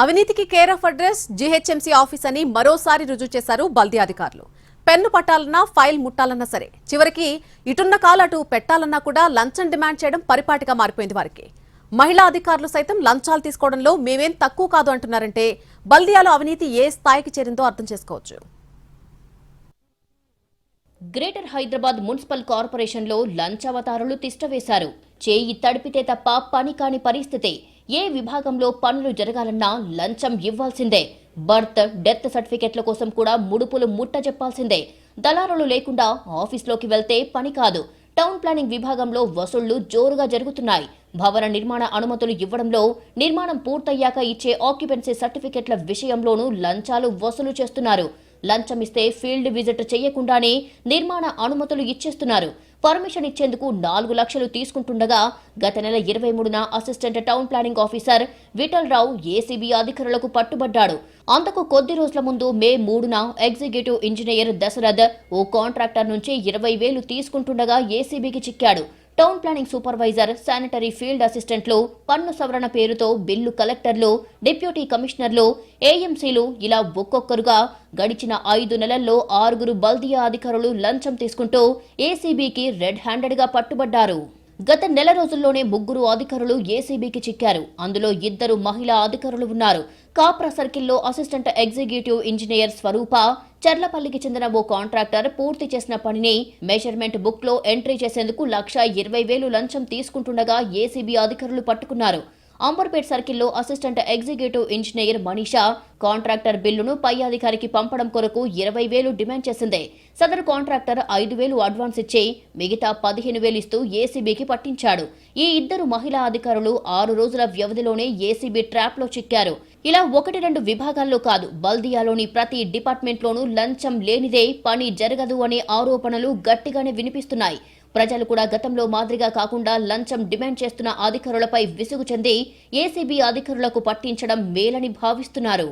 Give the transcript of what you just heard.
అవినీతికి care of address GHMC office అని మరోసారి రుజువు చేశారు బల్దీ అధికారులు. పెన్ను పట్టాలన్నా ఫైల్ ముట్టాలన్నా సరే చివరికి ఇటున్న కాలటు పెట్టాలన్నా కూడా లంచం డిమాండ్ చేయడం పరిపాటిగా మారిపోయింది వారికి. మహిళా అధికారులు సైతం లంచాలు తీసుకోవడంలో మేమేం తక్కువ కాదు అంటున్నారంటే బల్దియాలో అవినీతి ఏ స్థాయికి చేరిందో అర్థం చేసుకోవచ్చు. గ్రేటర్ హైదరాబాద్ మున్సిపల్ కార్పొరేషన్లో లంచావతారులు తిష్టవేశారు. చేయి తడిపితే తప్ప పని కాని పరిస్థితి. ఏ విభాగంలో పనులు జరగాలన్నా లంచం ఇవ్వాల్సిందే. బర్త్, డెత్ సర్టిఫికెట్ల కోసం కూడా ముడుపులు ముట్టజెప్పాల్సిందే. దళారులు లేకుండా ఆఫీస్లోకి వెళ్తే పని కాదు. టౌన్ ప్లానింగ్ విభాగంలో వసూళ్లు జోరుగా జరుగుతున్నాయి. భవన నిర్మాణ అనుమతులు ఇవ్వడంలో, నిర్మాణం పూర్తయ్యాక ఇచ్చే ఆక్యుపెన్సీ సర్టిఫికెట్ల విషయంలోనూ లంచాలు వసూలు చేస్తున్నారు. లంచం ఇస్తే ఫీల్డ్ విజిట్ చేయకుండానే నిర్మాణ అనుమతులు ఇచ్చేస్తున్నారు. పర్మిషన్ ఇచ్చేందుకు 4 లక్షలు తీసుకుంటుండగా గత నెల 23న assistant town planning officer Vithal Rao ACB అధికారులకు పట్టుబడ్డాడు. అంతకు కొద్ది రోజుల ముందు మే 3న ఎగ్జిక్యూటివ్ ఇంజనీర్ దశరథ్ ఓ కాంట్రాక్టర్ నుంచి 20,000 తీసుకుంటుండగా ఏసీబీకి చిక్కాడు. Town planning supervisor, sanitary field అసిస్టెంట్లు, పన్ను సవరణ పేరుతో బిల్లు కలెక్టర్లు, డిప్యూటీ కమిషనర్లు, ఏఎంసీలు ఇలా ఒక్కొక్కరుగా గడిచిన 5 నెలల్లో 6 బల్దియా అధికారులు లంచం తీసుకుంటూ ఏసీబీకి రెడ్ హ్యాండెడ్ గా పట్టుబడ్డారు. గత నెల రోజుల్లోనే 3 అధికారులు ఏసీబీకి చిక్కారు. అందులో 2 మహిళా అధికారులు ఉన్నారు. కాప్రా సర్కిల్లో అసిస్టెంట్ ఎగ్జిక్యూటివ్ ఇంజనీర్ స్వరూప, చర్లపల్లికి చెందిన ఓ కాంట్రాక్టర్ పూర్తి చేసిన పనిని మెజర్మెంట్ బుక్ లో ఎంట్రీ చేసేందుకు 1,20,000 లంచం తీసుకుంటుండగా ఏసీబీ అధికారులు పట్టుకున్నారు. అంబర్పేట్ సర్కిల్లో assistant executive engineer Manisha contractor బిల్లును పై అధికారికి పంపడం కొరకు 20,000 డిమాండ్ చేసింది. సదరు కాంట్రాక్టర్ 5,000 అడ్వాన్స్ ఇచ్చి మిగతా 15,000 ఇస్తూ ఏసీబీకి పట్టించాడు. ఈ 2 మహిళా అధికారులు 6 రోజుల వ్యవధిలోనే ఏసీబీ ట్రాప్ లో చిక్కారు. ఇలా 1-2 విభాగాల్లో కాదు, బల్దియాలోని ప్రతి డిపార్ట్మెంట్లోనూ లంచం లేనిదే పని జరగదు అనే ఆరోపణలు గట్టిగానే వినిపిస్తున్నాయి. ప్రజలు కూడా గతంలో మాదిరిగా కాకుండా లంచం డిమాండ్ చేస్తున్న అధికారులపై విసుగు చెంది ఏసీబీ అధికారులకు పట్టించడం మేలని భావిస్తున్నారు.